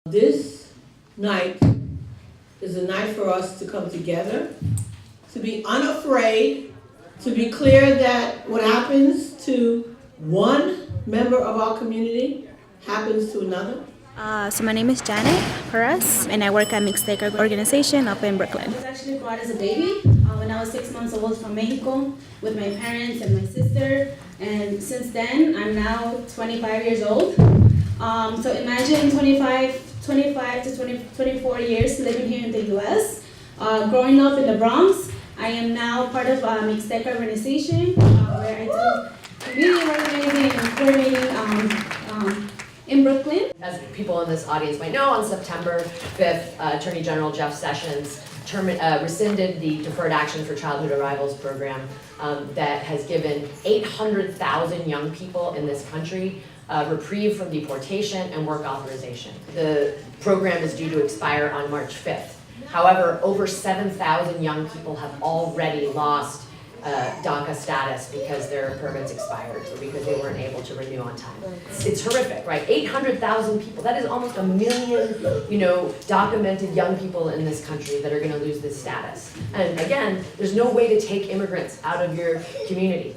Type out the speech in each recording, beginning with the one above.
This night is a night for us to come together, to be unafraid, to be clear that what happens to one member of our community happens to another. So my name is Janet Perez, and I work at Mixed DACA organization up in Brooklyn. I was actually brought as a baby when I was 6 months old from Mexico with my parents and my sister, and since then I'm now 25 years old. So imagine 25 to 24 years living here in the U.S. Growing up in the Bronx, I am now part of Mixed DACA organization where I do community organizing and coordinating in Brooklyn. As people in this audience might know, on September 5th, Attorney General Jeff Sessions rescinded the Deferred Action for Childhood Arrivals program that has given 800,000 young people in this country reprieve from deportation and work authorization. The program is due to expire on March 5th. However, over 7,000 young people have already lost DACA status because their permits expired or because they weren't able to renew on time. It's horrific, right? 800,000 people, that is almost 1 million, documented young people in this country that are gonna lose this status. And again, there's no way to take immigrants out of your community.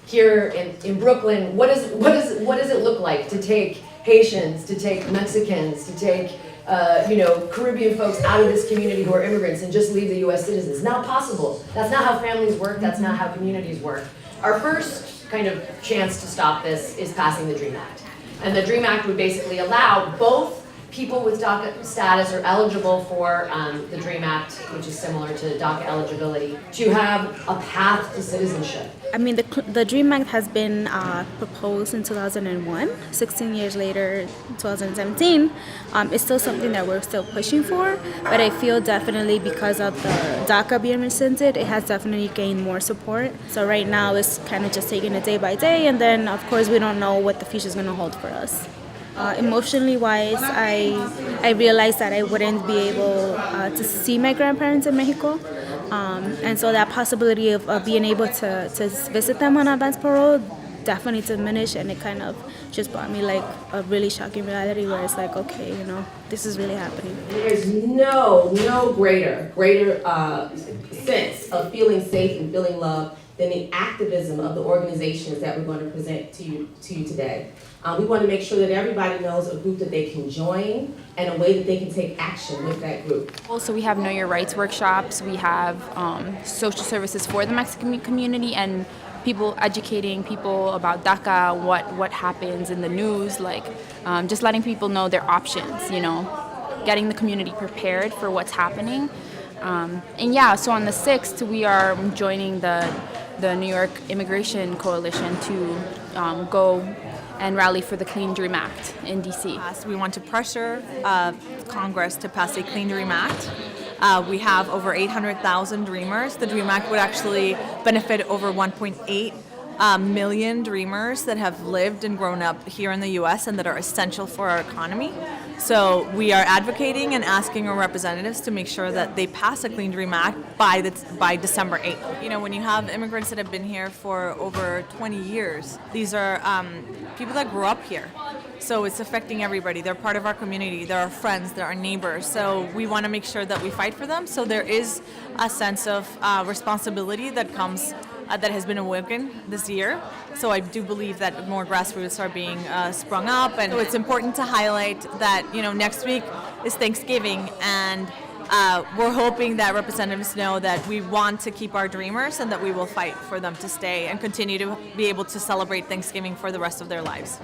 Here in Brooklyn, what does it look like to take Haitians, to take Mexicans, to take Caribbean folks out of this community who are immigrants and just leave the U.S. citizens? Not possible. That's not how families work. That's not how communities work. Our first kind of chance to stop this is passing the DREAM Act. And the DREAM Act would basically allow both people with DACA status or eligible for the DREAM Act, which is similar to DACA eligibility, to have a path to citizenship. I mean, the DREAM Act has been proposed in 2001. 16 years later, 2017, it's still something that we're still pushing for. But I feel definitely because of the DACA being rescinded, it has definitely gained more support. So right now, it's kind of just taking it day by day, and then of course we don't know what the future is going to hold for us. Emotionally wise, I realized that I wouldn't be able to see my grandparents in Mexico. And so that possibility of being able to visit them on advance parole definitely diminished, and it kind of just brought me like a really shocking reality where it's like, okay, this is really happening. There's no greater sense of feeling safe and feeling loved than the activism of the organizations that we're going to present to you today. We want to make sure that everybody knows a group that they can join and a way that they can take action with that group. Also, we have Know Your Rights workshops. We have social services for the Mexican community and people educating people about DACA, what happens in the news, like just letting people know their options, getting the community prepared for what's happening. And yeah, so on the 6th, we are joining the New York Immigration Coalition to go and rally for the Clean Dream Act in D.C. So we want to pressure Congress to pass a Clean Dream Act. We have over 800,000 Dreamers. The Dream Act would actually benefit over 1.8 million Dreamers that have lived and grown up here in the U.S. and that are essential for our economy. So we are advocating and asking our representatives to make sure that they pass a Clean Dream Act by December 8th. When you have immigrants that have been here for over 20 years, these are people that grew up here. So it's affecting everybody. They're part of our community. They're our friends. They're our neighbors. So we want to make sure that we fight for them. So there is a sense of responsibility that comes that has been awakened this year. So I do believe that more grassroots are being sprung up, and so it's important to highlight that next week is Thanksgiving, and we're hoping that representatives know that we want to keep our dreamers and that we will fight for them to stay and continue to be able to celebrate Thanksgiving for the rest of their lives.